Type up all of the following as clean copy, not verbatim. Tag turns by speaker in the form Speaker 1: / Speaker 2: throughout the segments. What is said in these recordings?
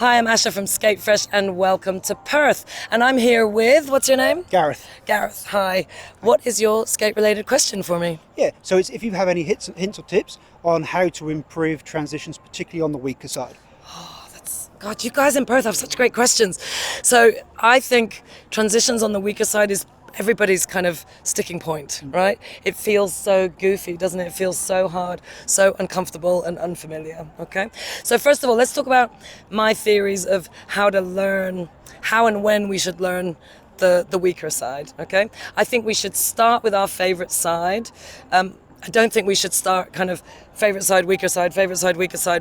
Speaker 1: Hi, I'm Asha from Skatefresh and welcome to Perth. And I'm here with, what's your name?
Speaker 2: Gareth.
Speaker 1: Gareth, hi. What is your skate-related question for me?
Speaker 2: Yeah, so it's if you have any hints or tips on how to improve transitions, particularly on the weaker side.
Speaker 1: God, you guys in Perth have such great questions. So I think transitions on the weaker side is everybody's kind of sticking point, right? It feels so goofy, doesn't it? It feels so hard, so uncomfortable and unfamiliar, okay? So first of all, let's talk about my theories of how to learn, how and when we should learn the weaker side, okay? I think we should start with our favorite side. I don't think we should start kind of favorite side, weaker side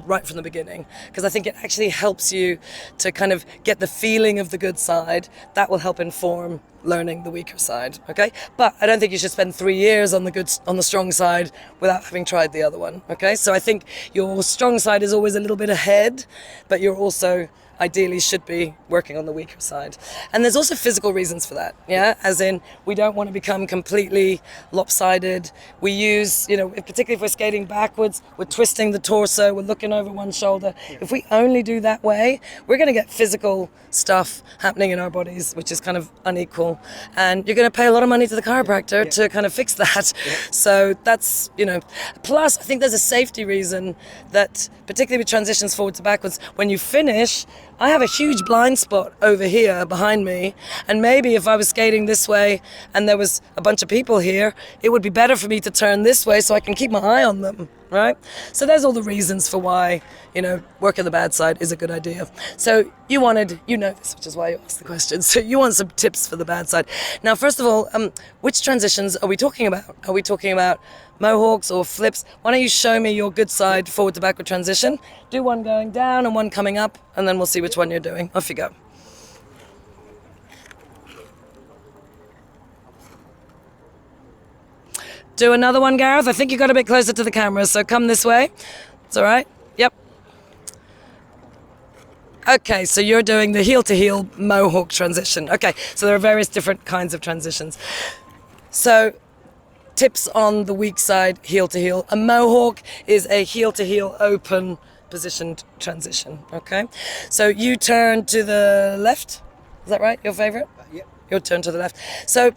Speaker 1: right from the beginning, because I think it actually helps you to kind of get the feeling of the good side. That will help inform learning the weaker side, okay? But I don't think you should spend 3 years on the strong side without having tried the other one, okay? So I think your strong side is always a little bit ahead, but you're also ideally should be working on the weaker side. And there's also physical reasons for that, yeah? As in, we don't want to become completely lopsided. We use, particularly if we're skating backwards, we're twisting the torso, we're looking over one shoulder. If we only do that way, we're going to get physical stuff happening in our bodies, which is kind of unequal. And you're going to pay a lot of money to the chiropractor to kind of fix that. So that's, plus I think there's a safety reason that, particularly with transitions forward to backwards, when you finish, I have a huge blind spot over here behind me, and maybe if I was skating this way and there was a bunch of people here, it would be better for me to turn this way so I can keep my eye on them, right? So there's all the reasons for why, working the bad side is a good idea. So you know this, which is why you asked the question. So you want some tips for the bad side. Now, first of all, which transitions are we talking about? Are we talking about mohawks or flips? Why don't you show me your good side forward to backward transition? Do one going down and one coming up, and then we'll see which one you're doing. Off you go. Do another one, Gareth. I think you got a bit closer to the camera, so come this way. It's all right. Yep. Okay, so you're doing the heel-to-heel mohawk transition. Okay, so there are various different kinds of transitions. So tips on the weak side, heel-to-heel. A mohawk is a heel-to-heel open positioned transition, okay? So you turn to the left. Is that right? Your favorite?
Speaker 2: Yep.
Speaker 1: Your turn to the left. So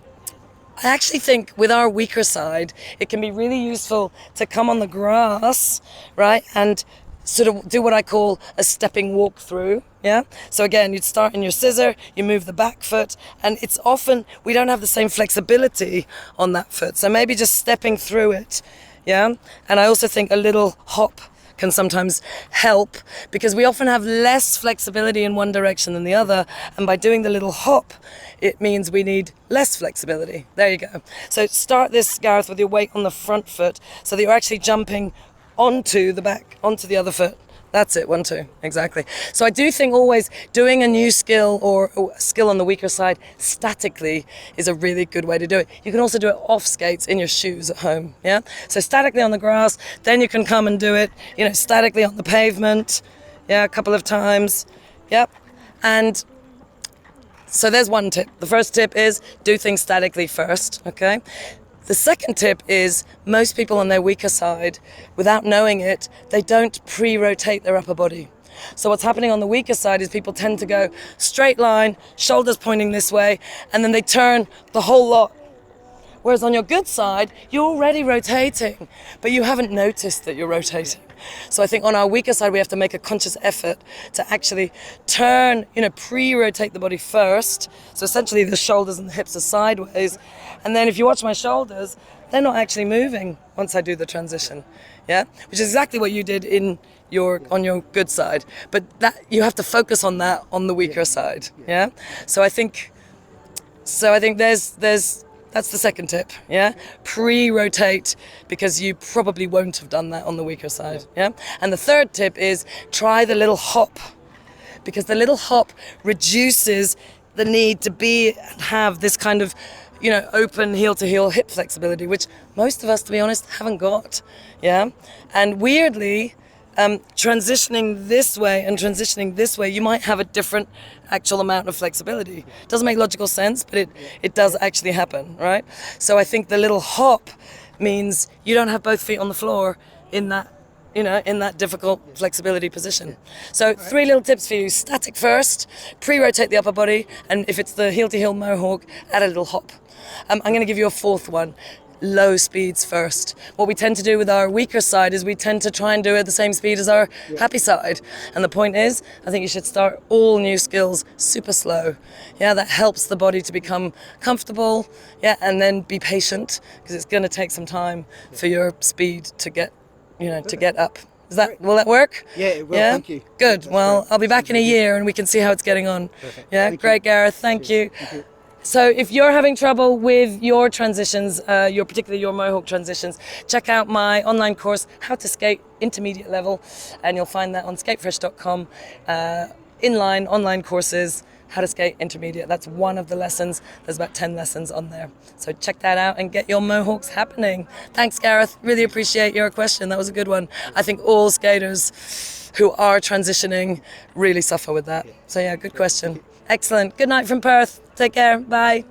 Speaker 1: I actually think with our weaker side, it can be really useful to come on the grass, right? And sort of do what I call a stepping walk through, yeah? So again, you'd start in your scissor, you move the back foot, and it's often, we don't have the same flexibility on that foot. So maybe just stepping through it, yeah? And I also think a little hop can sometimes help, because we often have less flexibility in one direction than the other, and by doing the little hop, it means we need less flexibility. There you go. So start this, Gareth, with your weight on the front foot, so that you're actually jumping onto the other foot. That's it, 1, 2, exactly. So I do think always doing a new skill or a skill on the weaker side statically is a really good way to do it. You can also do it off skates in your shoes at home, yeah? So statically on the grass, then you can come and do it, statically on the pavement, yeah, a couple of times, yep. And so there's one tip. The first tip is do things statically first, okay? The second tip is most people on their weaker side, without knowing it, they don't pre-rotate their upper body. So what's happening on the weaker side is people tend to go straight line, shoulders pointing this way, and then they turn the whole lot. Whereas on your good side, you're already rotating, but you haven't noticed that you're rotating. So I think on our weaker side, we have to make a conscious effort to actually turn, pre-rotate the body first. So essentially the shoulders and the hips are sideways. And then if you watch my shoulders, they're not actually moving once I do the transition, yeah? Which is exactly what you did on your good side. But that you have to focus on that on the weaker side, yeah? So I think that's the second tip, yeah? Pre-rotate, because you probably won't have done that on the weaker side, yeah? And the third tip is try the little hop, because the little hop reduces the need to have this kind of, open heel-to-heel hip flexibility, which most of us, to be honest, haven't got, yeah? And weirdly, transitioning this way and transitioning this way, you might have a different actual amount of flexibility. Doesn't make logical sense, but it does actually happen, right? So I think the little hop means you don't have both feet on the floor in that in that difficult flexibility position. So 3 little tips for you. Static first, pre-rotate the upper body, and if it's the heel-to-heel mohawk, add a little hop. I'm going to give you a 4th one. Low speeds first. What we tend to do with our weaker side is we tend to try and do it at the same speed as our happy side. And the point is, I think you should start all new skills super slow. Yeah, that helps the body to become comfortable. Yeah, and then be patient, because it's going to take some time for your speed to get to get up. Will that work?
Speaker 2: Yeah, it will. Thank you.
Speaker 1: Good.
Speaker 2: That's
Speaker 1: Well,
Speaker 2: great.
Speaker 1: I'll be back in a year and we can see how it's getting on.
Speaker 2: Perfect.
Speaker 1: Yeah,
Speaker 2: Thank
Speaker 1: great,
Speaker 2: you.
Speaker 1: Gareth. Thank you.
Speaker 2: Thank you.
Speaker 1: So if you're having trouble with your transitions, particularly your mohawk transitions, check out my online course, How to Skate Intermediate Level, and you'll find that on skatefresh.com. Inline online courses, How to Skate Intermediate. That's one of the lessons. There's about 10 lessons on there. So check that out and get your mohawks happening. Thanks, Gareth. Really appreciate your question. That was a good one. I think all skaters who are transitioning really suffer with that. So yeah, good question. Excellent. Good night from Perth. Take care. Bye.